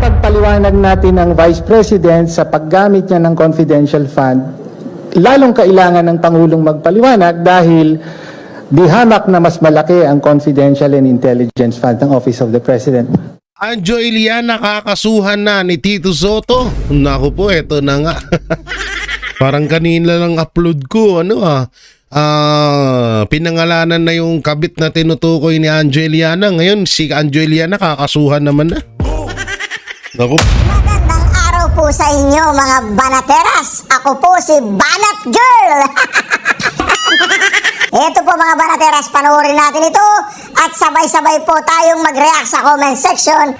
Ipagpaliwanag natin ang Vice President sa paggamit niya ng confidential fund. Lalong kailangan ng Pangulong magpaliwanag dahil di hamak na mas malaki ang confidential and intelligence fund ng Office of the President. Anjo Iliana kakasuhan na ni Tito Soto. Naku po, eto na nga. Parang kanina lang upload ko, pinangalanan na yung kabit na tinutukoy ni Anjo Iliana. Ngayon, si Anjo Iliana kakasuhan naman na. Naku. Magandang araw po sa inyo mga banateras. Ako po si Banat Girl. Ito po mga banateras, panoorin natin ito at sabay-sabay po tayong mag-react sa comment section.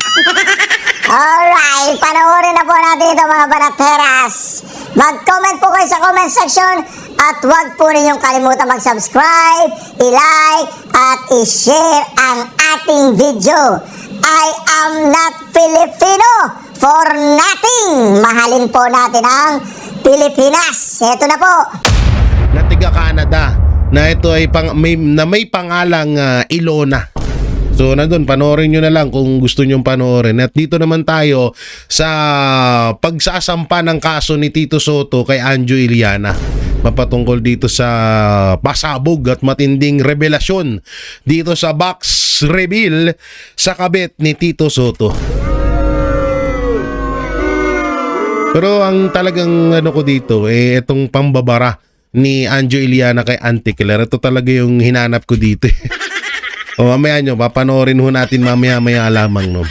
Alright, panoorin na po natin ito mga banateras. Mag-comment po kayo sa comment section at huwag po ninyong kalimutan mag-subscribe, i-like at i-share ang ating video. I am not Filipino for nothing. Mahalin po natin ang Pilipinas. Ito na po. Na tiga Canada na ito ay may pangalang Ilona. So nandun, panoorin nyo na lang kung gusto nyong panoorin. At dito naman tayo sa pagsasampa ng kaso ni Tito Soto kay Anjo Iliana. Mapatungkol dito sa pasabog at matinding revelasyon dito sa box reveal sa kabit ni Tito Soto. Pero ang talagang ko dito itong pambabara ni Anjo Iliana kay Auntie Claire. Ito talaga yung hinanap ko dito. O mamaya nyo, papanoorin ho natin mamaya lamang, no?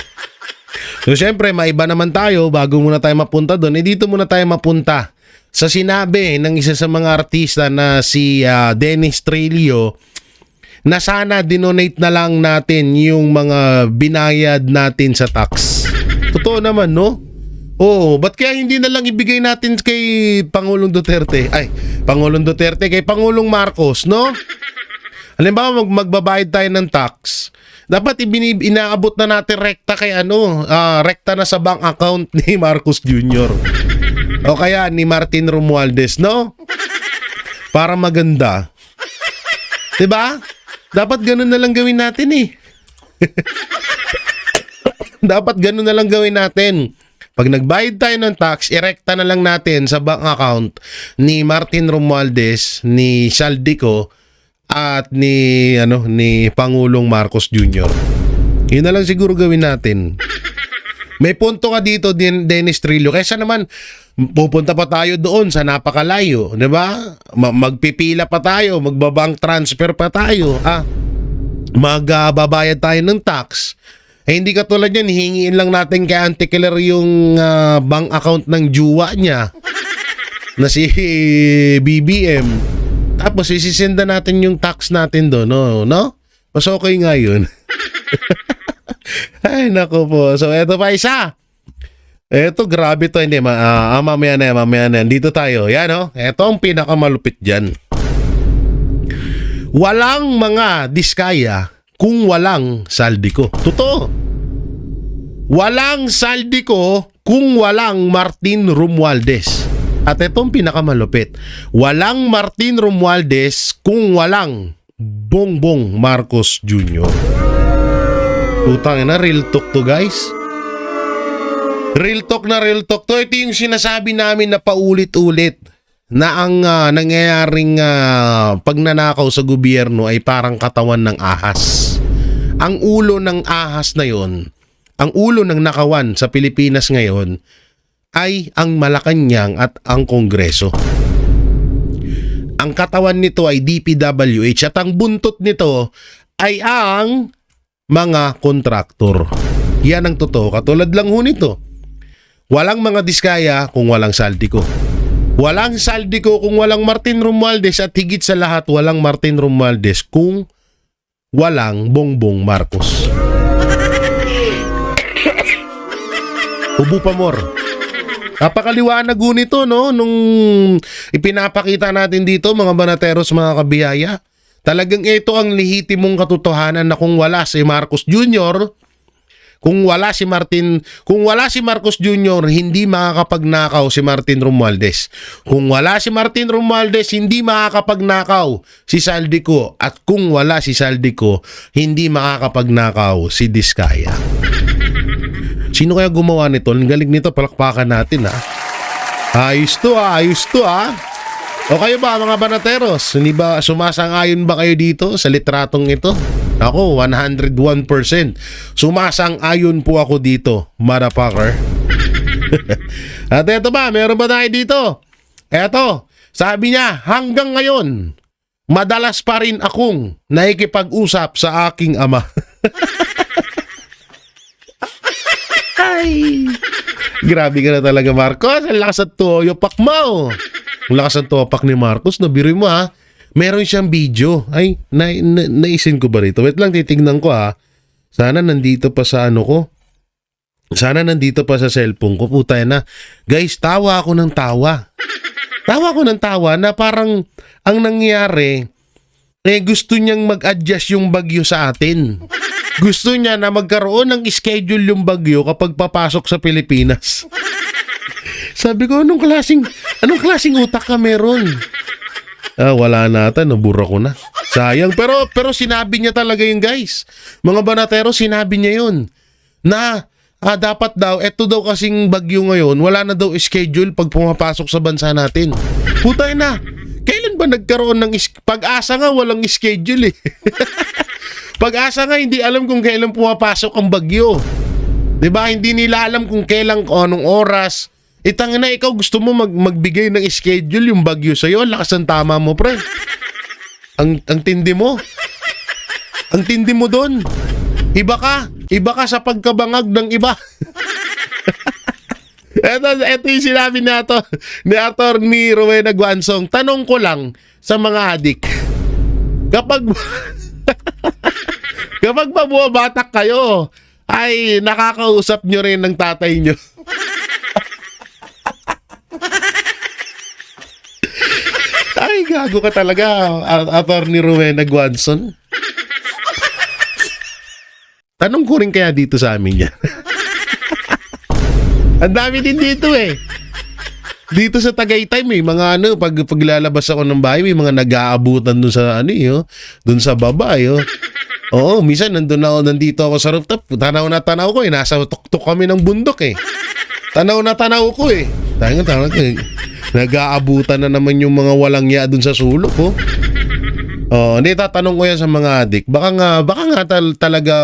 So syempre, maiba naman tayo bago muna tayo mapunta doon. Dito muna tayo mapunta sa sinabi ng isa sa mga artista na si Dennis Trillo na sana dinonate na lang natin yung mga binayad natin sa tax. Totoo naman, no? Oo, ba't kaya hindi na lang ibigay natin kay Pangulong Duterte? Ay, Pangulong Duterte, kay Pangulong Marcos, no? Halimbawa, magbabayad tayo ng tax. Dapat inaabot na natin rekta kay rekta na sa bank account ni Marcos Jr. O kaya ni Martin Romualdez, no? Para maganda. 'Di ba? Dapat ganun na lang gawin natin eh. Dapat ganun na lang gawin natin. Pag nagbayad tayo ng tax, irekta na lang natin sa bank account ni Martin Romualdez, ni Saldico, at ni Pangulong Marcos Jr. Yun na lang siguro gawin natin. May punto ka dito, Dennis Trillo. Kaysa naman, pupunta pa tayo doon sa napakalayo. Di ba? Magpipila pa tayo, magbabank transfer pa tayo. Magbabayad tayo ng tax. Hindi katulad yan, hihingiin lang natin kay Auntie Claire yung bank account ng juwa niya na si BBM. Tapos isisenda natin yung tax natin doon, no? Mas okay nga yun. Ay, nako po. So, eto pa isa. Eto, grabe to. Hindi, mamaya na yan. Dito tayo. Yan, no? Eto ang pinakamalupit dyan. Walang mga diskaya kung walang Saldico. Totoo. Walang Saldico kung walang Martin Romualdez. At itong pinakamalupit. Walang Martin Romualdez kung walang Bongbong Marcos Jr. Putang ina, real talk to, guys. Real talk na real talk to. Ito yung sinasabi namin na paulit-ulit na ang nangyayaring pagnanakaw sa gobyerno ay parang katawan ng ahas. Ang ulo ng ahas na yon, ang ulo ng nakawan sa Pilipinas ngayon ay ang Malacanang at ang Kongreso. Ang katawan nito ay DPWH at ang buntot nito ay ang mga kontraktor. Yan ang totoo. Katulad lang ho nito. Walang mga diskaya kung walang Saldico. Walang Saldico kung walang Martin Romualdez at higit sa lahat walang Martin Romualdez kung walang Bongbong Marcos. Ubo pa more. Napakaliwanag ho nito, no? Nung ipinapakita natin dito, mga banateros, mga kabiyaya. Talagang ito ang lehitimong katotohanan na kung wala si Marcos Jr., kung wala si Marcos Jr., hindi makakapagnakaw si Martin Romualdez. Kung wala si Martin Romualdez, hindi makakapagnakaw si Saldico. At kung wala si Saldico, hindi makakapagnakaw si Diskaya. Sino kaya gumawa nito? Ang galing nito, palakpakan natin ha. Ayos to ha. O kayo ba mga banateros? Hindi ba sumasang-ayon ba kayo dito sa litratong ito? Ako, 101%. Sumasang-ayon po ako dito, motherfucker. At eto ba, meron ba tayo dito? Eto, sabi niya, hanggang ngayon, madalas pa rin akong nakikipag-usap sa aking ama. Ay, grabe ka na talaga, Marcos. Ang lakas at toyopak mo. Ang lakas at toyopak ni Marcos. Nabiruin mo ha. Meron siyang video. Ay, naisin ko ba rito? Wait lang, titignan ko ha. Sana nandito pa sa ano ko. Sana nandito pa sa cellphone ko. Puta na. Guys, tawa ako ng tawa. Tawa ako ng tawa na parang ang nangyari, gusto niyang mag-adjust yung bagyo sa atin. Gusto niya na magkaroon ng schedule yung bagyo kapag papasok sa Pilipinas. Sabi ko, anong klaseng utak ka meron? Wala na ata, nabura ko na. Sayang, pero sinabi niya talaga yun, guys. Mga banatero, sinabi niya yun. Na dapat daw, eto daw kasing bagyo ngayon, wala na daw schedule pag pumapasok sa bansa natin. Putay na, kailan ba nagkaroon ng pag-asa nga walang schedule eh. Pag-asa nga hindi alam kung kailan pumapasok ang bagyo. 'Di ba? Hindi nila alam kung kailan o anong oras. Tangina, ikaw gusto mo magbigay ng schedule yung bagyo sa iyo. Lakas ng tama mo, pre. Ang tindi mo. Ang tindi mo doon. Iba ka sa pagkabangag ng iba. Ito yung sinabi ni Atty. Rowena Guansong. Tanong ko lang sa mga adik. Kapag mabuwabatak kayo, ay nakakausap nyo rin ng tatay nyo. Ay, gago ka talaga, Atty. Rowena Guanson. Tanong ko rin kaya dito sa amin yan. Ang dami din dito eh. Dito sa Tagaytay may mga paglalabas ako ng bahay, may mga nag-aabutan dun sa dun sa baba Oo, minsan nandito ako sa rooftop, tanaw ko eh, nasa tuktok kami ng bundok eh. Tanaw ko eh. Nag-aabutan na naman yung mga walang ya dun sa sulok hindi, tatanong ko yan sa mga adik. Baka nga talaga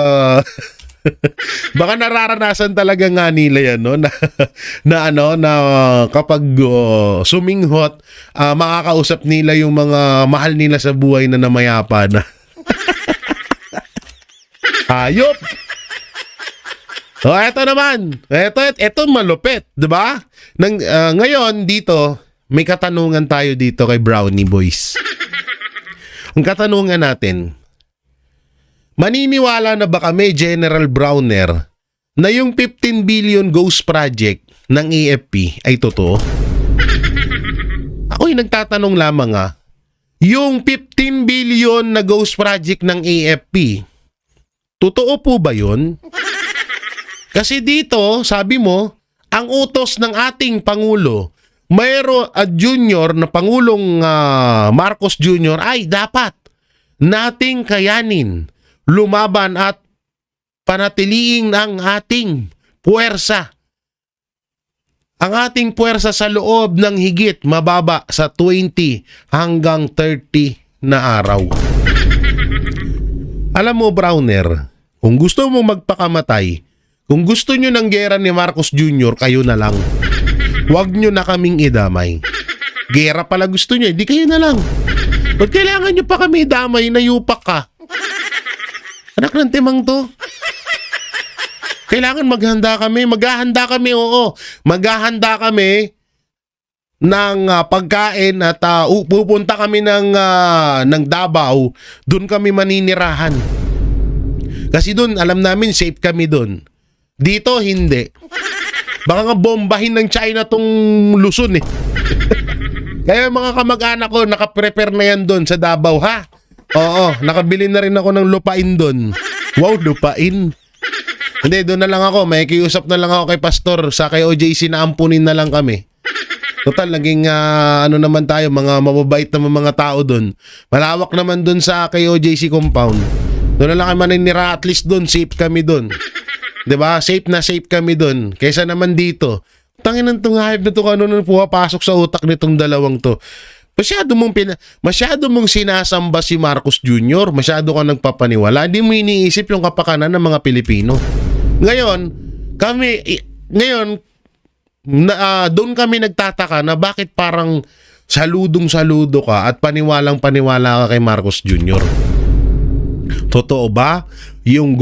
baka nararanasan talaga nga nila yan na kapag suminghot, makakausap nila yung mga mahal nila sa buhay na namayapa na. Hayop. Eto naman. Eto malupit, 'di ba? Ngayon dito, may katanungan tayo dito kay Brownie Boys. Ang katanungan natin, maniniwala na ba kami, General Browner, na yung 15 billion ghost project ng AFP ay totoo? Ako'y nagtatanong lamang yung 15 billion na ghost project ng AFP, totoo po ba yun? Kasi dito, sabi mo, ang utos ng ating Pangulo, mayroon junior na Pangulong Marcos Jr. ay dapat nating kayanin, lumaban at panatiliing ang ating puwersa. Ang ating puwersa sa loob ng higit mababa sa 20 hanggang 30 na araw. Alam mo, Browner, kung gusto mo magpakamatay, kung gusto nyo ng gera ni Marcos Jr., kayo na lang. Huwag nyo na kaming idamay. Gera pala gusto nyo, hindi kayo na lang. Ba't kailangan nyo pa kami idamay na yupak ka? Anak ng timang to. Kailangan maghanda kami, oo. Maghahanda kami ng pagkain at pupunta kami ng Davao, doon kami maninirahan. Kasi doon, alam namin, safe kami doon. Dito, hindi. Baka nga bombahin ng China tong Luzon eh. Kaya mga kamag-anak ko, nakaprepare na yan doon sa Davao, ha? Oo, nakabili na rin ako ng lupain doon. Wow, lupain. Hindi, doon na lang ako. May kiusap na lang ako kay Pastor sa kay OJC na ampunin na lang kami. Total, naging naman tayo, mga mababait na mga tao doon. Malawak naman doon sa kay OJC compound. Doon na lang kami maninira, at least doon, safe kami doon. 'Di ba? Safe na safe kami doon. Kaysa naman dito. Tanginan tong hype na to, kung ano nang pumapasok sa utak nitong dalawang to. Masyado mong sinasamba si Marcos Jr. Masyado ka nagpapaniwala. Hindi mo iniisip yung kapakanan ng mga Pilipino. Ngayon, doon kami nagtataka na bakit parang saludong-saludo ka at paniwalang-paniwala ka kay Marcos Jr. Totoo ba yung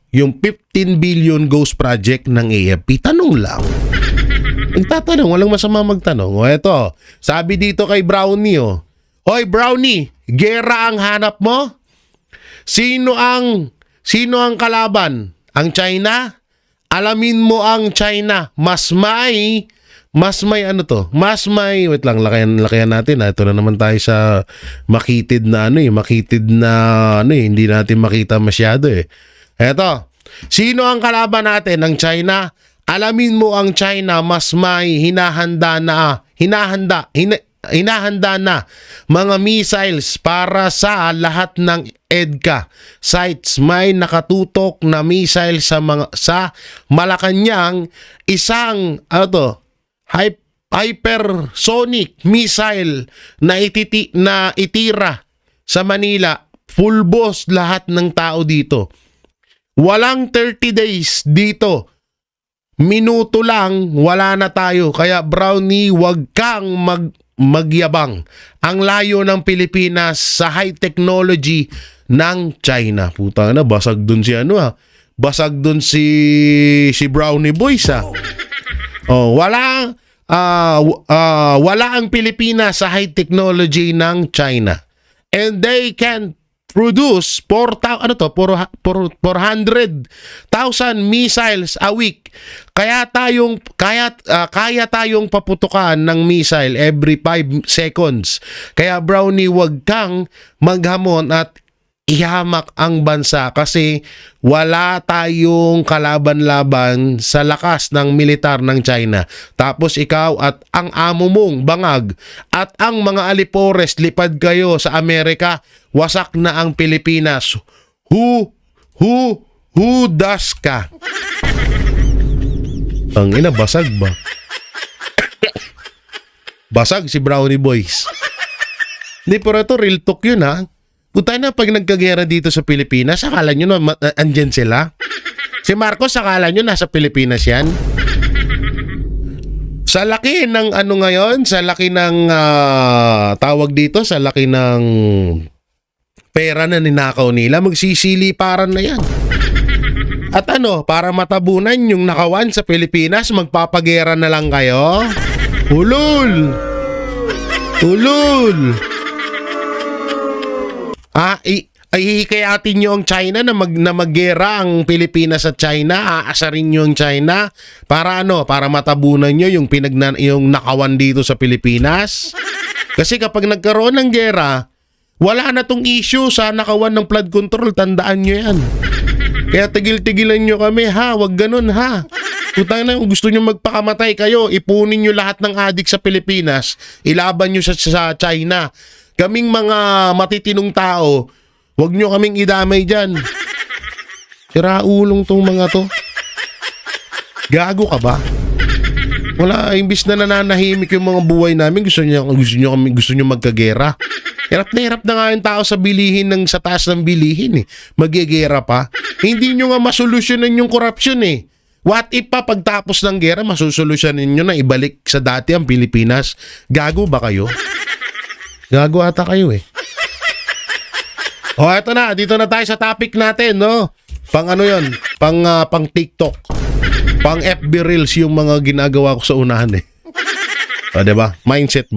yung 15 billion ghost project ng AFP? Tanong lang. Nagtatanong, walang masama magtanong. O eto, sabi dito kay Brownie, Hoy Brownie, gera ang hanap mo? Sino ang kalaban? Ang China? Alamin mo ang China. Mas may wait lang, lakayan natin. Ito na naman tayo sa makitid na hindi natin makita masyado eh. Eto, sino ang kalaban natin? Ang China? Alamin mo ang China, mas may hinahanda na mga missiles para sa lahat ng EDCA sites. May nakatutok na missile sa Malacanang, isang hypersonic missile na itira sa Manila. Full boss lahat ng tao dito. Walang 30 days dito. Minuto lang, wala na tayo. Kaya Brownie, wag kang magyabang. Ang layo ng Pilipinas sa high technology ng China. Puta na, basag dun si Basag dun si Brownie Boys wala ang Pilipinas sa high technology ng China. And they can produce 400,000 missiles a week. Kaya tayong paputukan ng missile every 5 seconds. Kaya Brownie, wag kang maghamon at ihamak ang bansa kasi wala tayong kalaban-laban sa lakas ng militar ng China. Tapos ikaw at ang amo mong bangag at ang mga alipores lipad kayo sa Amerika, wasak na ang Pilipinas. Who das ka? Ang ina, basag ba? Basag si Brownie Boys. Hindi, pero ito real talk yun Puta na, pag nagkagera dito sa Pilipinas, akala nyo na andyan sila? Si Marcos, akala nyo nasa Pilipinas yan? Sa laki ng sa laki ng tawag dito, sa laki ng pera na ninakaw nila, magsisiliparan na yan. At para matabunan yung nakawan sa Pilipinas, magpapagera na lang kayo? Ulul! Ihikayatin nyo ang China na maggera ang Pilipinas at China, aasarin nyo ang China para para matabunan nyo yung nakawan dito sa Pilipinas. Kasi kapag nagkaroon ng gera, wala na tong issue sa nakawan ng flood control, tandaan nyo yan. Kaya tigil-tigilan nyo kami wag ganun Putang na, kung gusto nyo magpakamatay kayo, ipunin nyo lahat ng adik sa Pilipinas, ilaban nyo sa China. Kaming mga matitinong tao, wag nyo kaming idamay dyan. Siraulong tong mga to. Gago ka ba? Wala, imbis na nananahimik yung mga buhay namin, gusto nyo magkagera. Hirap na nga yung tao sa bilihin sa taas ng bilihin Magigera pa. Hindi nyo nga masolusyonan yung corruption What if pa pagtapos ng gera, masusolusyonin nyo na ibalik sa dati ang Pilipinas? Gago ba kayo? Gago ata kayo eto na, dito na tayo sa topic natin, Pang pang TikTok. Pang FB Reels yung mga ginagawa ko sa unahan diba? Mindset.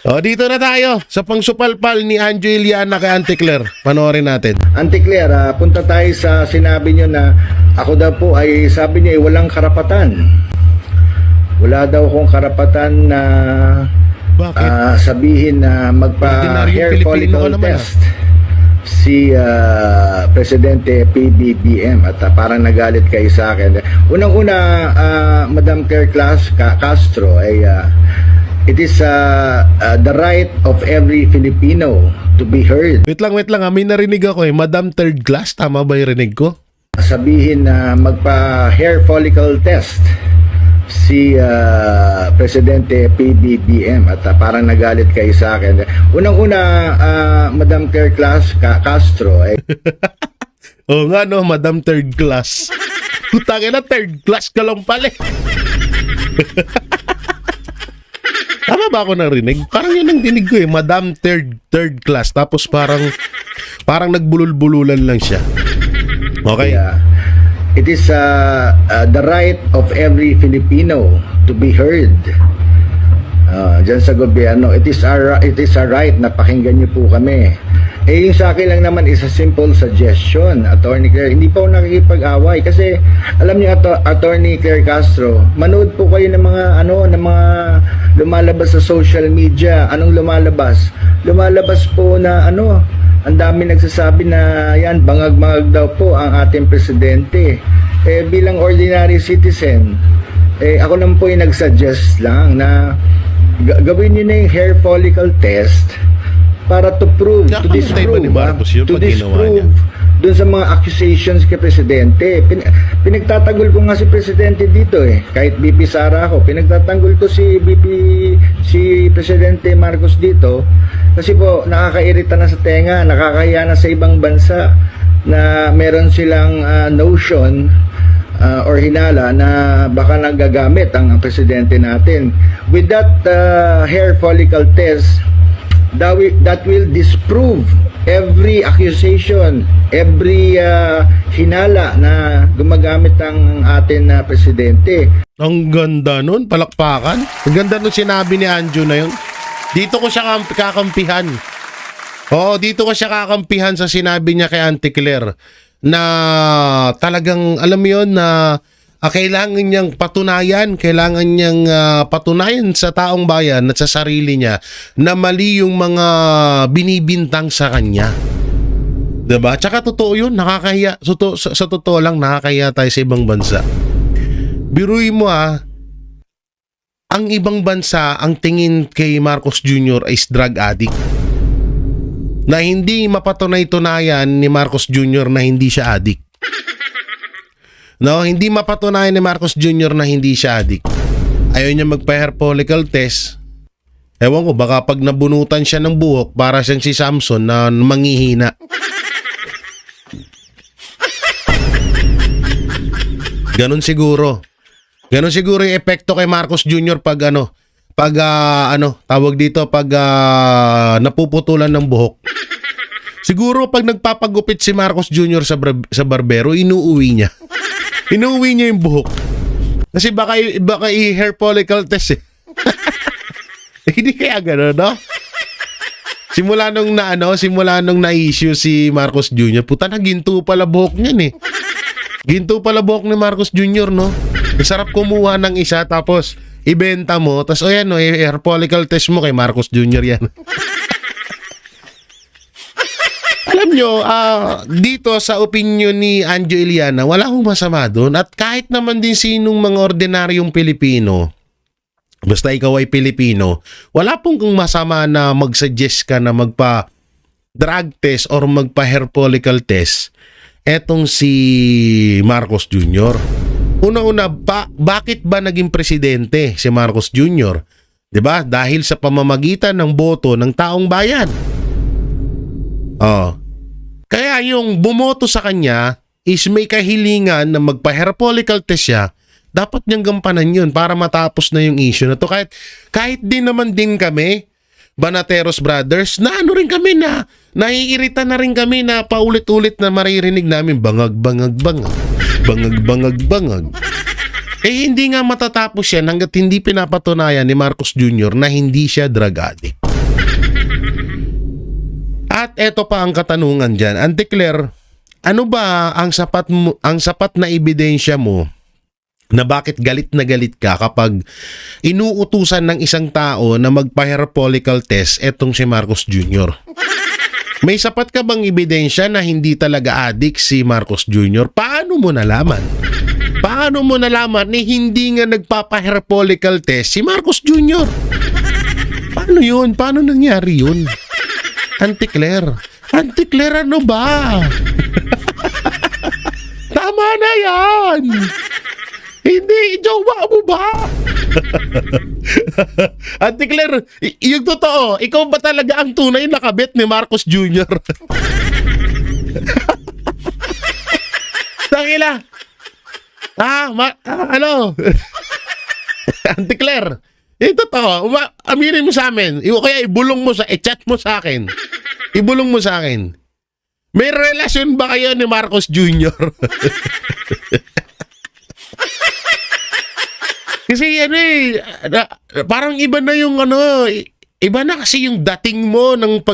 Dito na tayo sa pangsupalpal ni Angeliana kay Auntie Claire. Panoorin natin. Auntie Claire, punta tayo sa sinabi niyo na ako daw po ay sabi niya walang karapatan. Wala daw akong karapatan na sabihin na magpa-hair follicle test si Presidente PBBM at parang nagalit kayo sa akin. Unang-una, Madam Claire Castro ay it is the right of every Filipino to be heard. Wait lang may narinig ako Madam Third Class, tama ba yung rinig ko? sabihin na magpa-hair follicle test si Presidente PBBM at parang nagalit kayo sa akin. Unang-una, Madam Claire Castro, Oo nga no, Madam Third Class. Putangin na, third class ka lang pala. Tama ba ako narinig? Parang yun ang dinig ko Madam third class. Tapos parang nagbulul-bululan lang siya. Okay. it is the right of every Filipino to be heard. Diyan sa gobyerno, it is our right na pakinggan niyo po kami. Yung sa akin lang naman is a simple suggestion, Attorney Claire. Hindi po ako nakikipag-away kasi alam niyo, Attorney Claire Castro, manood po kayo ng mga lumalabas sa social media. Anong lumalabas? Lumalabas po na ang dami nagsasabi na yan, bangag-bangag daw po ang ating presidente. Bilang ordinary citizen, ako naman po yung nagsuggest lang na gawin niyo na yung hair follicle test para to prove, to disprove dun sa mga accusations kay Presidente. Pinagtatanggol ko nga si Presidente dito kahit BP Sara ako, pinagtatanggol ko si Presidente Marcos dito kasi po nakakairita na sa tenga, nakakahiya na sa ibang bansa na meron silang notion or hinala na baka nagagamit ang presidente natin. With that hair follicle test, that will disprove every accusation, every hinala na gumagamit ang atin na presidente. Ang ganda nun, palakpakan. Ang ganda nun sinabi ni Anjo na yun. Dito ko siya kakampihan. Oo, dito ko siya kakampihan sa sinabi niya kay Auntie Claire na talagang alam mo yun na kailangan niyang patunayan sa taong bayan at sa sarili niya na mali yung mga binibintang sa kanya. Diba? Tsaka totoo yun, nakakahiya. Sa totoo lang, nakakahiya tayo sa ibang bansa. Biruin mo ang ibang bansa, ang tingin kay Marcos Jr. is drug addict. Na hindi mapatunay-tunayan ni Marcos Jr. na hindi siya addict. No, hindi mapatunayan ni Marcos Jr. na hindi siya addict. Ayaw niya magpa-hair follicle test. Ewan ko, baka pag nabunutan siya ng buhok, para siyang si Samson na manghihina. Ganon siguro. Ganon siguro yung epekto kay Marcos Jr. pag napuputulan ng buhok. Siguro pag nagpapagupit si Marcos Jr. sa barbero, inuuwi niya. Inuuwi niya yung buhok. Kasi baka i-hair follicle test Hindi kaya gano'n, no? Simula nung na-issue si Marcos Jr., puta na, ginto pala buhok niyan Ginto pala buhok ni Marcos Jr., no? Masarap kumuha ng isa, tapos ibenta mo, tapos hair follicle test mo kay Marcos Jr. yan. Alam nyo, dito sa opinion ni Anjo Iliana, wala akong masama doon. At kahit naman din sinong mga ordinaryong Pilipino, basta ikaw ay Pilipino, wala pong kung masama na mag-suggest ka na magpa-drug test or magpa-hair follicle test etong si Marcos Jr. Una-una, bakit ba naging presidente si Marcos Jr.? 'Di ba? Dahil sa pamamagitan ng boto ng taong bayan. Kaya yung bumoto sa kanya is may kahilingan na magpa-hair follicle test siya, dapat niyang gampanan yun para matapos na yung issue na to. Kahit din naman din kami, Banateros Brothers, na rin kami na naiirita na rin kami na paulit-ulit na maririnig namin bangag. Hindi nga matatapos yan hanggat hindi pinapatunayan ni Marcos Jr. na hindi siya drug addict. At eto pa ang katanungan dyan. Auntie Claire, ano ba ang sapat na ebidensya mo na bakit galit na galit ka kapag inuutusan ng isang tao na magpa-hair follicle test etong si Marcos Jr.? May sapat ka bang ebidensya na hindi talaga addict si Marcos Jr.? Paano mo nalaman? Paano mo nalaman na hindi nga nagpapa-hair follicle test si Marcos Jr.? Paano yun? Paano nangyari yun? Auntie Claire, ano ba? Tama na yan! Hindi, jowa mo ba? Ate Claire, yung totoo, ikaw ba talaga ang tunay na kabit ni Marcos Jr.? Tangina! Ano? Ate Claire, yung totoo, aminin mo sa amin, kaya ibulong mo i-chat mo sa akin. Ibulong mo sa akin. May relasyon ba kayo ni Marcos Jr.? Kasi parang iba na yung iba na kasi yung dating mo ng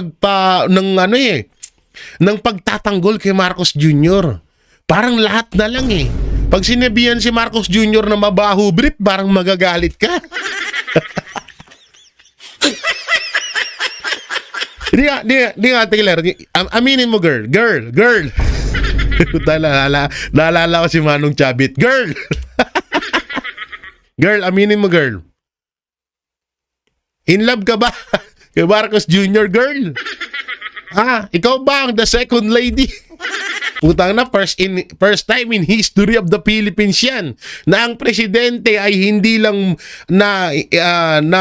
ng pagtatanggol kay Marcos Jr. Parang lahat na lang eh. Pag sinabihan si Marcos Jr. na mabaho brief, parang magagalit ka. Di nga, Taylor. Aminin mo, girl. Naalala ko si Manong Chabit. Girl! Girl, aminin mo, girl. In love ka ba kay Marcos Jr., girl? Ikaw ba ang the second lady? Putang na, first time in history of the Philippines yan na ang presidente ay hindi lang na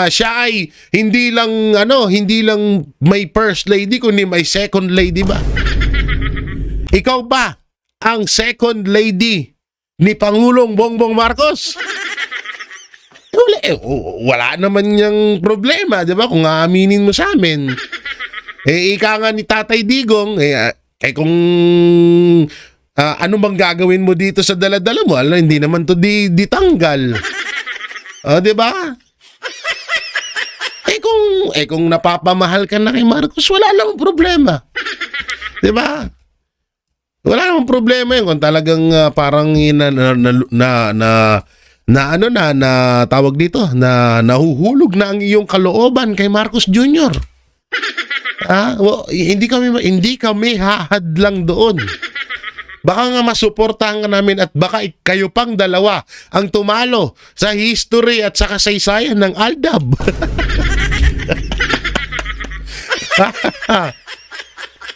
siya ay hindi lang may first lady kundi may second lady ba? Ikaw ba ang second lady ni Pangulong Bongbong Marcos? Wala naman yung problema, di ba? Kung aaminin mo sa amin. Ika nga ni Tatay Digong, kung ano bang gagawin mo dito sa dala-dala mo, hindi naman to ditanggal. Di ba? Kung napapamahal ka na kay Marcos, wala namang problema. Di ba? Wala namang problema yun kung talagang parang tawag dito, na nahuhulog na ang iyong kalooban kay Marcos Jr. Hindi kami hahadlang doon. Baka nga masuportahan ka namin at baka kayo pang dalawa ang tumalo sa history at sa kasaysayan ng Aldab.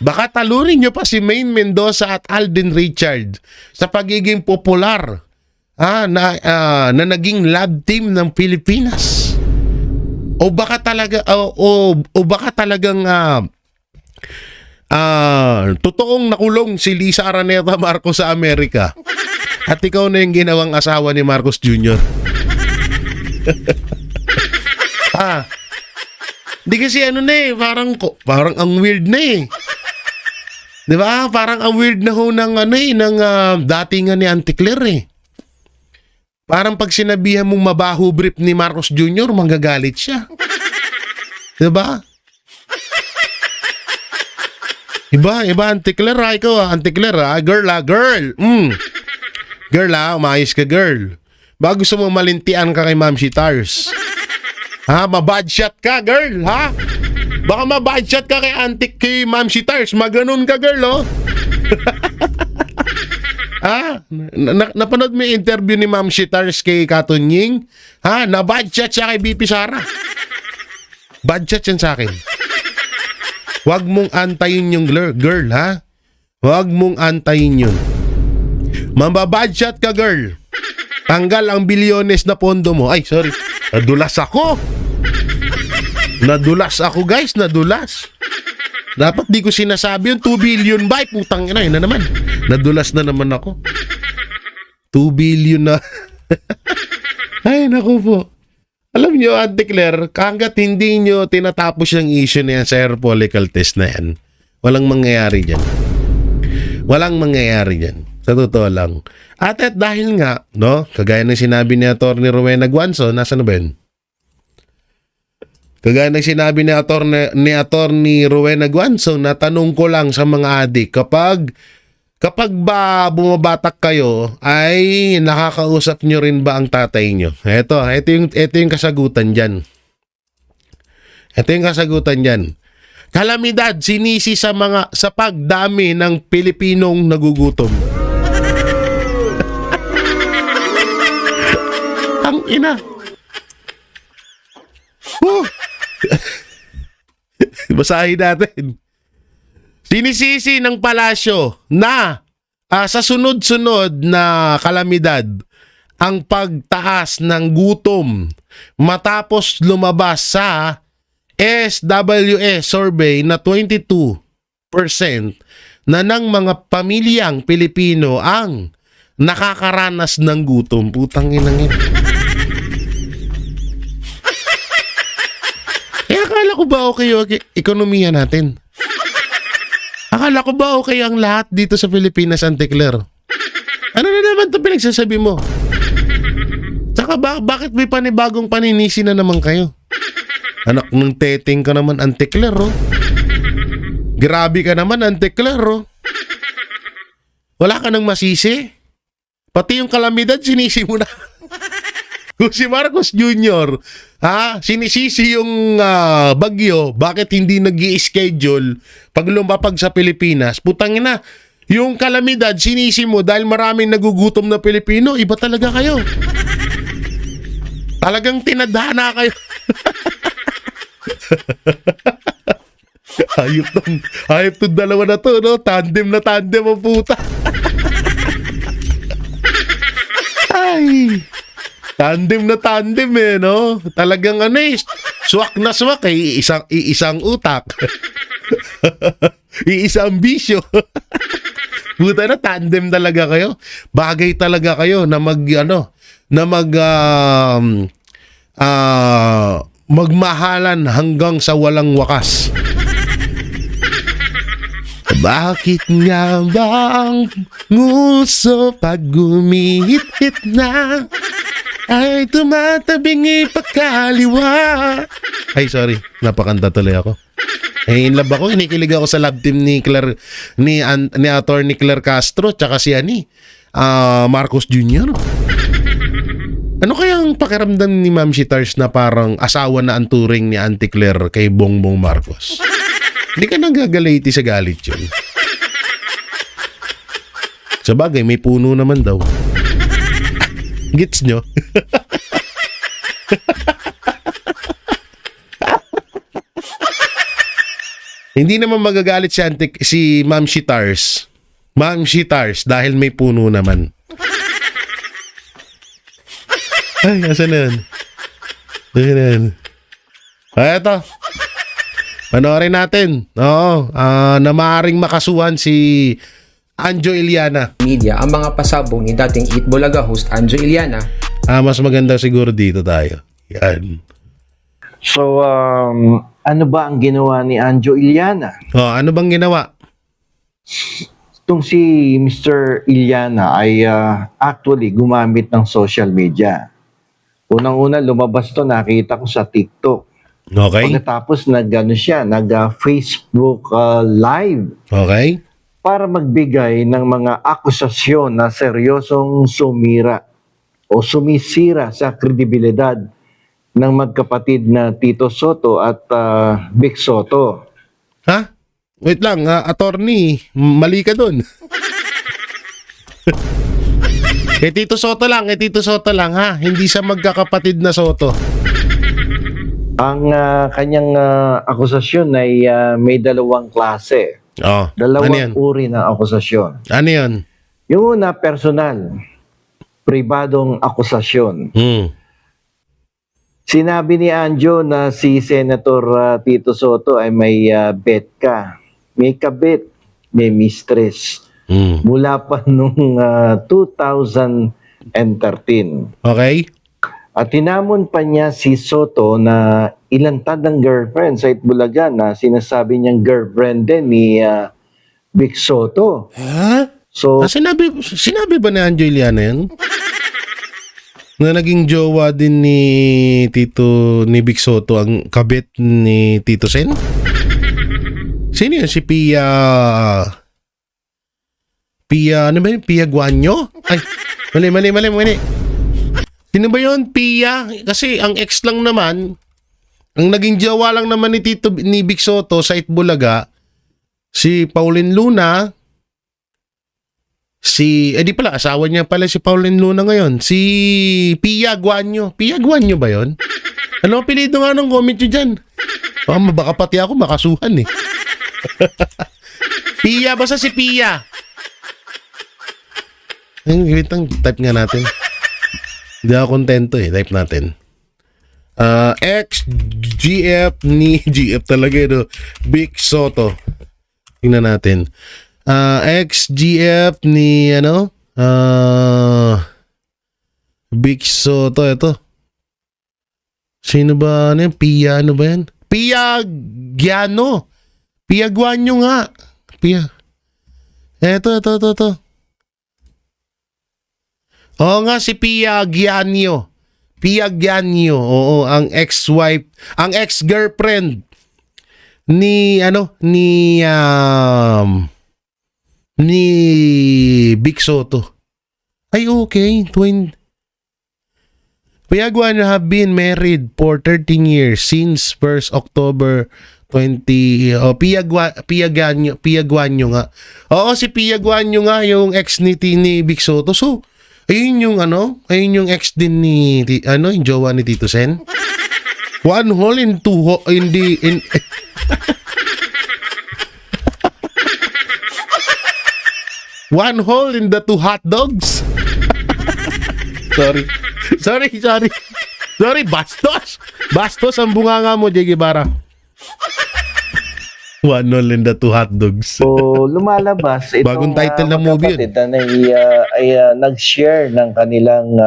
Baka talunin nyo pa si Maine Mendoza at Alden Richard sa pagiging popular na naging lab team ng Pilipinas. O baka talagang totoong nakulong si Lisa Araneta Marcos sa Amerika at ikaw na yung ginawang asawa ni Marcos Jr. Di kasi parang ang weird na eh. Di ba? Parang ang weird na ho ng datingan ni Auntie Claire eh. Parang pag sinabihan mong mabaho brief ni Marcos Jr., manggagalit siya. Diba? Iba, Auntie Claire, ikaw Auntie Claire, girl. Girl umayos ka, girl. Baka gusto mo malintian ka kay Ma'am Shitars. Mabad shot ka, girl, ha? Baka mabad shot ka kay Ma'am Shitars, maganon ka, girl, oh. Napanood mo yung interview ni Ma'am Shitars kay Katunying? Na-bad chat siya kay BP Sara. Bad chat yan sa akin. Huwag mong antayin yung girl, ha? Huwag mong antayin yun. Mambabad chat ka, girl. Tanggal ang bilyones na pondo mo. Ay, sorry. Nadulas ako, guys. Nadulas. Dapat di ko sinasabi yung 2 billion ba? Putang ina, yun na naman. Nadulas na naman ako. 2 billion na. Ay, naku po. Alam nyo, Auntie Claire, hanggat hindi nyo tinatapos yung issue na yan sa hair follicle test na yan, walang mangyayari dyan. Walang mangyayari dyan. Sa totoo lang. At dahil nga, no, kagaya ng sinabi ni Atty. Rowena Guanzo, nasa na ba yun? Kagaya ng sinabi ni Atty. Rowena Guanzo, na tanong ko lang sa mga adik, kapag ba bumabatak kayo, ay nakakausap nyo rin ba ang tatay nyo? Ito yung kasagutan dyan. Kalamidad, sinisi sa pagdami ng Pilipinong nagugutom. Ang ina. Basahin natin. Sinisisi ng palasyo na sa sunod-sunod na kalamidad, ang pagtaas ng gutom matapos lumabas sa SWS survey na 22% na ng mga pamilyang Pilipino ang nakakaranas ng gutom. Putang inang ina. Akala ko ba okay yung ekonomiya natin? Akala ko ba okay ang lahat dito sa Pilipinas, Auntie Claire? Ano na naman ito pinagsasabi mo? Tsaka bakit may panibagong paninisi na naman kayo? Anak ng teteng ka naman, Auntie Claire, oh. Grabe ka naman, Auntie Claire, oh. Wala ka nang masisi? Pati yung kalamidad, sinisi mo na. Kung si Marcos Jr., sinisisi yung bagyo, bakit hindi nag-i-schedule pag lumapag sa Pilipinas? Putang ina, yung kalamidad, sinisi mo dahil maraming nagugutom na Pilipino, iba talaga kayo. Talagang tinadhana kayo. Hayop tong dalawa na to, no? Tandem na tandem ang puta. Ay, tandem na tandem no? Talagang swak na swak isang utak. Iisang bisyo. Puta na, tandem talaga kayo. Bagay talaga kayo na magmahalan hanggang sa walang wakas. Bakit nga ba ang nguso pag gumihit-hit na ay tumatabing ipagkaliwa? Ay, sorry. Napakanta tuloy ako. In love ako. Inikilig ako sa love team ni Claire, ni Attorney Claire Castro tsaka si Marcos Jr. Ano kayang pakiramdam ni Ma'am Shitars na parang asawa na ang turing ni Auntie Claire kay Bongbong Marcos? Hindi ka nagagalaiti sa galit yun. Sa bagay, may puno naman daw. Gets nyo? Hindi naman magagalit si Ma'am Shitars. Ma'am Shitars dahil may puno naman. Ay, asan na yun? Asan na yun? Ay, eto. Panoorin natin. Oo, na maaaring makasuhan si Anjo Iliana. Media ang mga pasabong ni dating Eat Bulaga host Anjo Iliana. Mas maganda siguro dito tayo. Yan. So, ano ba ang ginawa ni Anjo Iliana? Ano bang ginawa? Itong si Mr. Iliana ay actually gumamit ng social media. Unang-una lumabas to, nakita ko sa TikTok. Okay. Pagkatapos nag-Facebook live Okay. para magbigay ng mga akusasyon na seryosong sumira o sumisira sa kredibilidad ng magkapatid na Tito Soto at Vic Soto. Ha? Wait lang, attorney, mali ka dun. Tito Soto lang ha. Hindi sa magkakapatid na Soto. Ang kanyang akusasyon ay may dalawang klase. Ano yan? Dalawang uri ng akusasyon. Ano yan? Yung una, personal. Pribadong akusasyon. Sinabi ni Anjo na si Senator Tito Soto ay may bet ka. May kabit. May mistress. Mula pa nung 2013. Okay. At tinamon pa niya si Soto na ilantad ng girlfriend sa Itbulaga na sinasabi niyang girlfriend din ni Vic Soto. Ha? So, Sinabi ba ni Anjo Iliana yan? Na naging jowa din ni Vic Soto ang kabit ni Tito Sen? Sino yun? Si Pia, ano ba yun? Pia Guanyo? Ay, mali. Sino ba yun? Pia? Kasi ang ex lang naman, ang naging jowa lang naman ni Vic Soto sa Itbulaga, si Pauline Luna, di pala, asawa niya pala si Pauline Luna ngayon, si Pia Guanyo. Pia Guanyo ba yun? Ano ang apelido nga nung comment nyo dyan? Baka pati ako makasuhan eh. Pia, basta si Pia. Wait lang, type nga natin. Hindi ako kontento eh. Type natin. Ex-GF ni GF talaga no. Vic Soto. Tingnan natin. Ex-GF ni Vic Soto. Ito. Sino ba? Ano yan? Pia ano ba yan? Pia Giano. Pia Guanyo nga. Pia. Ito. Oo nga, si Pia Gianio. Pia Gianio. Oo, ang ex-wife, ang ex-girlfriend ni Vic Soto. Ay, okay. Pia Guanyo have been married for 13 years since 1st October 20. Oh, Pia Guanyo nga. Oo, si Pia Guanyo nga yung ex ni Vic Soto. So, ayun yung ex din ni yung jowa ni Tito Sen. One hole in two one hole in the two hot dogs. Sorry, bastos ang bunganga mo, J. Guevara. One hole in the two hot dogs. So, lumalabas itong Bagong title ng movie yun. magkapatid na nag-share ng kanilang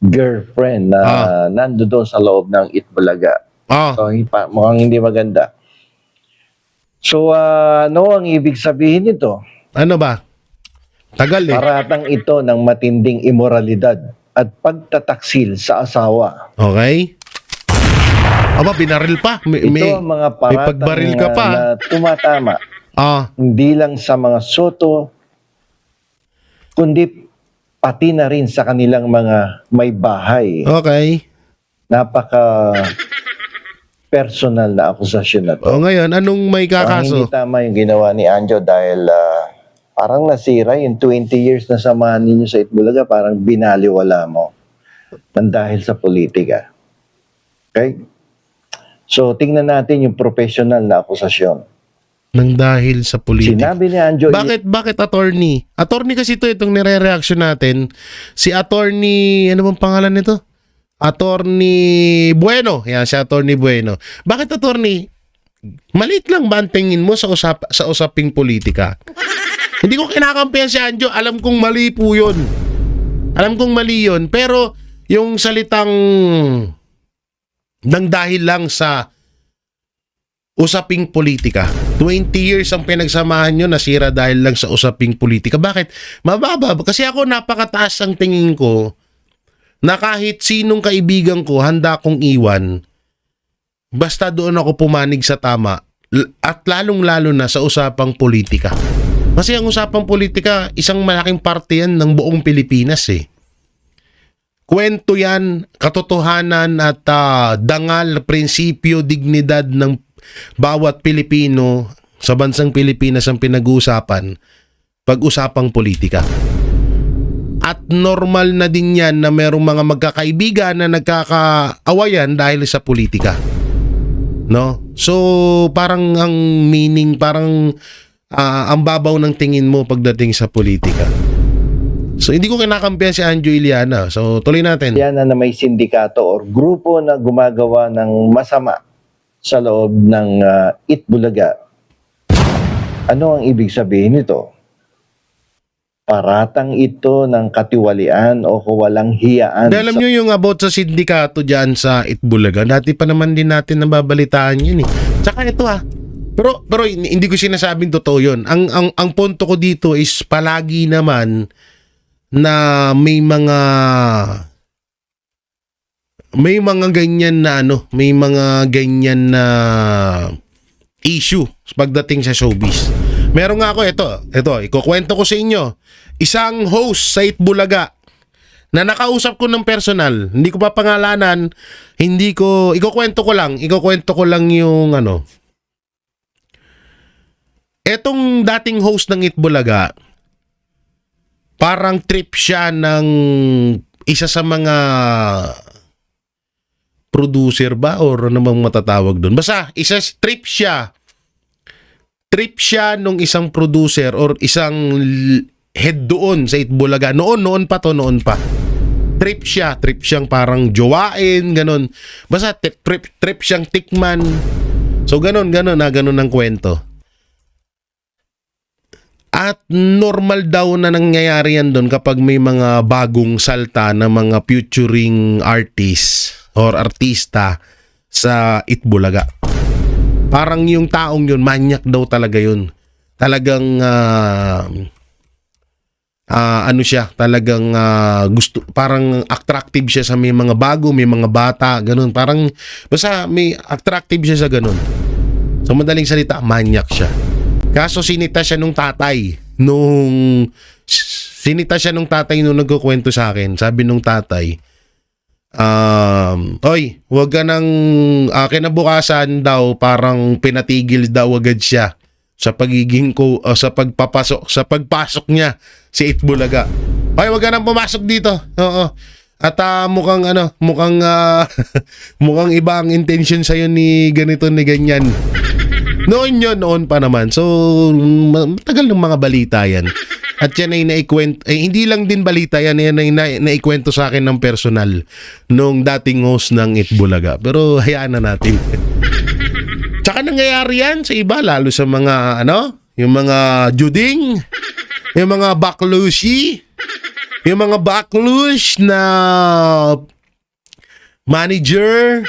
girlfriend na nando doon sa loob ng Itbulaga. So, mukhang hindi maganda. So, ano ang ibig sabihin nito? Ano ba? Tagal eh. Paratang ito ng matinding imoralidad at pagtataksil sa asawa. Okay? Aba, binaril pa. Ito ang mga may pagbaril ka paratang pa. na tumatama. Hindi lang sa mga Soto, kundi pati na rin sa kanilang mga may bahay. Okay. Napaka personal na akusasyon na to. O ngayon, anong may Parang kakaso? hindi tama yung ginawa ni Anjo dahil parang nasira yung 20 years na samahan ninyo sa Itbulaga, parang binaliwala mo nang dahil sa politika. Okay? So, tingnan natin yung professional na akusasyon. Nang dahil sa politika. Sinabi ni Anjo, Bakit attorney? Attorney kasi itong nire-reaction natin. Si attorney, ano bang pangalan nito? Attorney Bueno. Yan, si attorney Bueno. Bakit attorney? Maliit lang ba ang tingin mo sa usaping politika? Hindi ko kinakampihan si Anjo. Alam kong mali po yun. Alam kong mali yun. Pero yung salitang nang dahil lang sa usaping politika. 20 years ang pinagsamahan nyo, nasira dahil lang sa usaping politika. Bakit? Mababa. Kasi ako napakataas ang tingin ko na kahit sinong kaibigan ko handa kong iwan basta doon ako pumanig sa tama at lalong-lalo na sa usapang politika. Kasi ang usapang politika, isang malaking parte yan ng buong Pilipinas eh. Kwento yan, katotohanan at dangal, prinsipyo, dignidad ng bawat Pilipino sa bansang Pilipinas ang pinag-uusapan pag-usapang politika. At normal na din yan na merong mga magkakaibigan na nagkakaawayan dahil sa politika. No? So, parang ang meaning, parang ang babaw ng tingin mo pagdating sa politika. So, hindi ko kinakampihan si Anjo Iliana. So, tuloy natin. yan na may sindikato or grupo na gumagawa ng masama sa loob ng Itbulaga. Ano ang ibig sabihin nito? Paratang ito ng katiwalian o kawalang hiyaan. Alam nyo yung about sa sindikato dyan sa Itbulaga, dati pa naman din natin nababalitaan yun eh. Tsaka ito pero hindi ko sinasabing totoo yun. Ang punto ko dito is palagi naman na may mga ganyan na may mga ganyan na issue pagdating sa showbiz. Meron nga ako ito, ikukwento ko sa inyo. Isang host sa Itbulaga na nakausap ko ng personal, hindi ko pa pangalanan, ikukwento ko lang yung etong dating host ng Itbulaga, parang trip siya ng isa sa mga producer ba or ano bang matatawag doon. Basta trip siya nung isang producer or isang head doon sa Itbulaga. Noon pa. Trip siyang parang jowain, ganun. Basta trip siyang tikman. So ganun ang kwento. At normal daw na nangyayari yan doon kapag may mga bagong salta na mga featuring artist or artista sa Itbulaga. Parang yung taong yun, manyak daw talaga yun. Talagang talagang gusto, parang attractive siya sa may mga bago, may mga bata, ganun. Parang basta may attractive siya sa ganun. Sa madaling salita, manyak siya. Kaso sinita siya nung tatay nung nagkukwento sa akin. Sabi nung tatay, oy, wag ka nang kinabukasan daw, parang pinatigil daw agad siya sa pagpasok niya si Itbulaga. Oy, wag ka nang pumasok dito. Oo. At mukhang mukhang iba ang intention sa ni ganito ni ganyan. Noon pa naman. So matagal ng mga balita yan. At yan ay naikwento, hindi lang din balita yan ay naikwento sa akin ng personal nung dating host ng Itbulaga. Pero hayaan na natin. Tsaka nangyayari yan sa iba, lalo sa mga yung mga juding, yung mga baklushi, yung mga baklush na manager.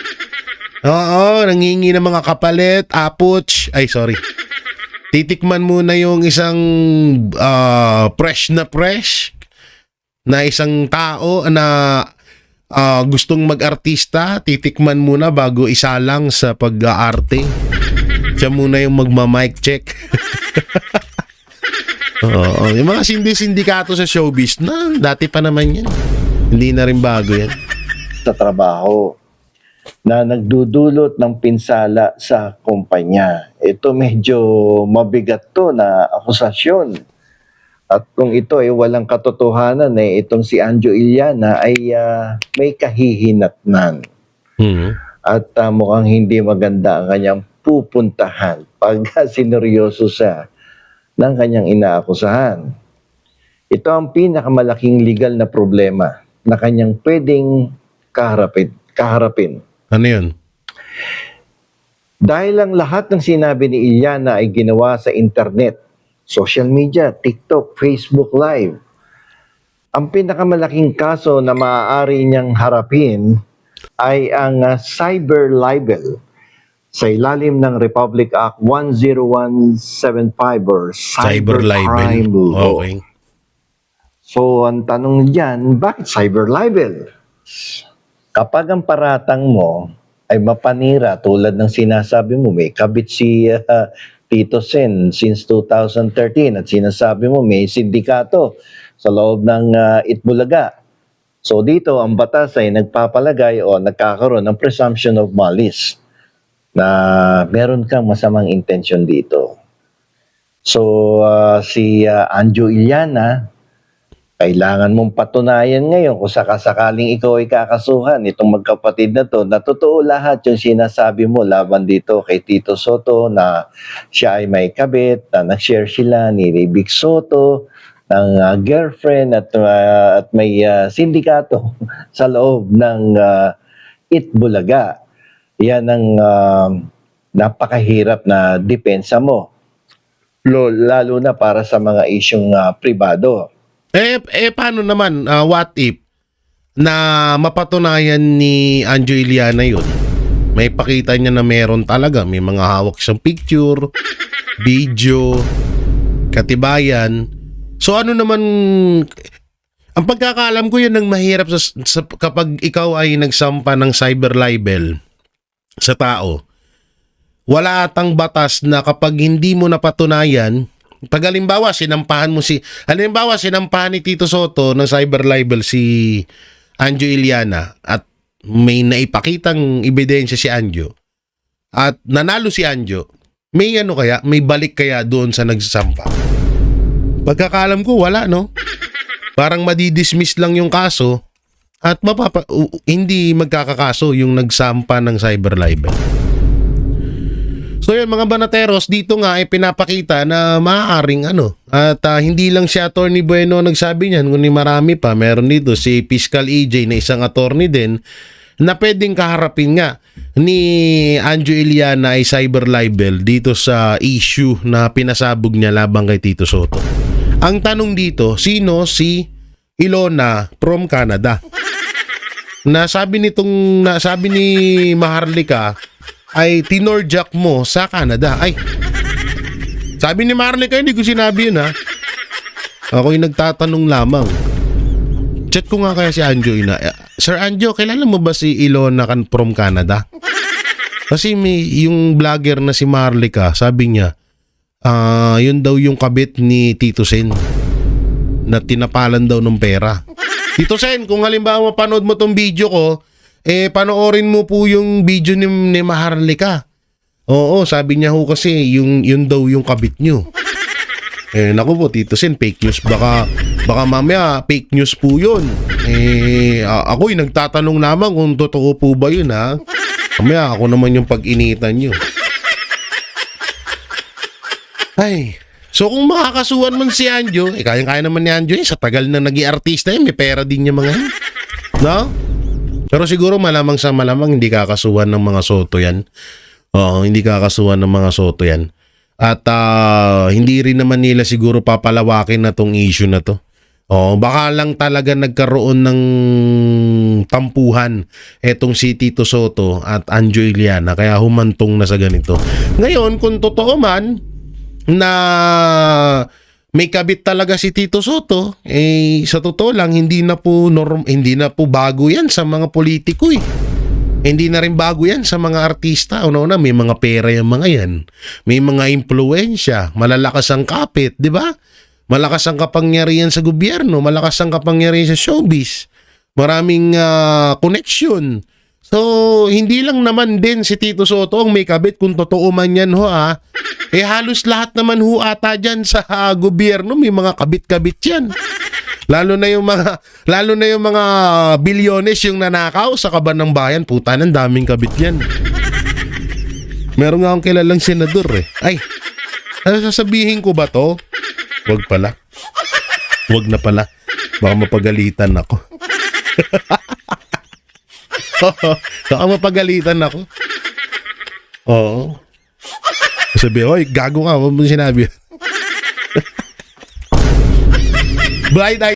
Oo, nangingi ng mga kapalit, apuch. Ay, sorry. Titikman muna yung isang fresh na isang tao na gustong mag-artista. Titikman muna bago isalang sa pag-aarte. Siya muna yung magma-mic check. Oo, yung mga sindikato sa showbiz na dati pa naman yan. Hindi na rin bago yan. Sa trabaho na nagdudulot ng pinsala sa kumpanya. Ito medyo mabigat to na akusasyon. At kung ito ay walang katotohanan, itong si Anjo Iliana ay may kahihinatnan. At mukhang hindi maganda ang kanyang pupuntahan pag sineryoso siya ng kanyang inaakusahan. Ito ang pinakamalaking legal na problema na kanyang pwedeng kaharapin. Ano yun? Dahil ang lahat ng sinabi ni Iliana ay ginawa sa internet, social media, TikTok, Facebook Live. Ang pinakamalaking kaso na maaari niyang harapin ay ang cyber libel sa ilalim ng Republic Act 10175 or Cyber Crime Law. Okay. So, ang tanong diyan, bakit cyber libel? Kapag ang paratang mo ay mapanira tulad ng sinasabi mo, may kabit si Tito Sen since 2013 at sinasabi mo may sindikato sa loob ng Itbulaga. So dito, ang batas ay nagpapalagay o nagkakaroon ng presumption of malice na meron kang masamang intention dito. So si Anjo Iliana, kailangan mong patunayan ngayon kung sakasakaling ikaw ay kakasuhan itong magkapatid na to, na totoo lahat yung sinasabi mo laban dito kay Tito Soto na siya ay may kabit, na nag-share sila ni Big Soto ng girlfriend at may sindikato sa loob ng Itbulaga. Yan ang napakahirap na depensa mo. Lalo na para sa mga isyong pribado. Paano naman, what if na mapatunayan ni Anjo Iliana yun? May pakita niya na meron talaga, may mga hawak siyang picture, video, katibayan. So ano naman, ang pagkakaalam ko yun ang mahirap kapag ikaw ay nagsampa ng cyber libel sa tao. Wala atang batas na kapag hindi mo napatunayan, pag halimbawa sinampahan ni Tito Soto ng cyber libel si Anjo Iliana at may naipakitang ebidensya si Anjo at nanalo si Anjo, may balik kaya doon sa nagsasampa? Pagkakaalam ko wala, no? Parang madidismiss lang yung kaso at hindi magkakakaso yung nagsampa ng cyber libel. So yun mga banateros, dito nga ay pinapakita na maaaring at hindi lang si Attorney Bueno nagsabi niyan, kundi marami pa. Meron dito si Fiscal EJ na isang attorney din na pwedeng kaharapin nga ni Anjo Iliana ay cyber libel dito sa issue na pinasabog niya labang kay Tito Soto. Ang tanong dito, sino si Ilona from Canada? Nasabi ni Maharlika ay tinorjak mo sa Canada. Ay, sabi ni Maharlika, hindi ko sinabi yun ha. Ako'y nagtatanong lamang. Chat ko nga kaya si Anjo ina. Sir Anjo, kilala mo ba si Ilona from Canada? Kasi may yung vlogger na si Maharlika, sabi niya, yun daw yung kabit ni Tito Sen na tinapalan daw ng pera. Tito Sen, kung halimbawa mapanood mo tong video ko, panoorin mo po yung video ni Maharlika. Oo, sabi niya ho kasi yun daw yung kabit nyo. Naku po, Tito Sen, fake news. Baka mamaya fake news po yun. Ako'y nagtatanong lamang kung totoo po ba yun ha. Mamaya ako naman yung pag-initan nyo. Ay, so kung makakasuhan man si Anjo, kayang-kaya naman ni Anjo sa tagal na naging artista yan, may pera din niya mga yan. No? Pero siguro malamang sa malamang hindi kakasuhan ng mga Soto yan. Oo, hindi kakasuhan ng mga Soto yan. At hindi rin naman nila siguro papalawakin na tong issue na to. Oo, baka lang talaga nagkaroon ng tampuhan etong si Tito Soto at Anjo Iliana kaya humantong na sa ganito. Ngayon, kung totoo man na may kabit talaga si Tito Soto, sa totoo lang hindi na po bago yan sa mga politiko eh. Hindi na rin bago yan sa mga artista. Una-una, may mga pera yung mga yan. May mga impluensya, malalakas ang kapit, di ba? Malakas ang kapangyarihan sa gobyerno, malakas ang kapangyarihan sa showbiz. Maraming connection. So, hindi lang naman din si Tito Soto ang may kabit kung totoo man yan ho ha. Halos lahat naman ho ata dyan sa gobyerno may mga kabit-kabit yan. Lalo na yung mga bilyones yung nanakaw sa kaban ng bayan, puta ng daming kabit yan. Meron nga akong kilalang senador eh. Ay, sasabihin ko ba to? Wag pala. Wag na pala. Baka mapagalitan ako. Baka mapagalitan ako. Oo. Sabi, oy, gago ka. Huwag mo sinabi. Blind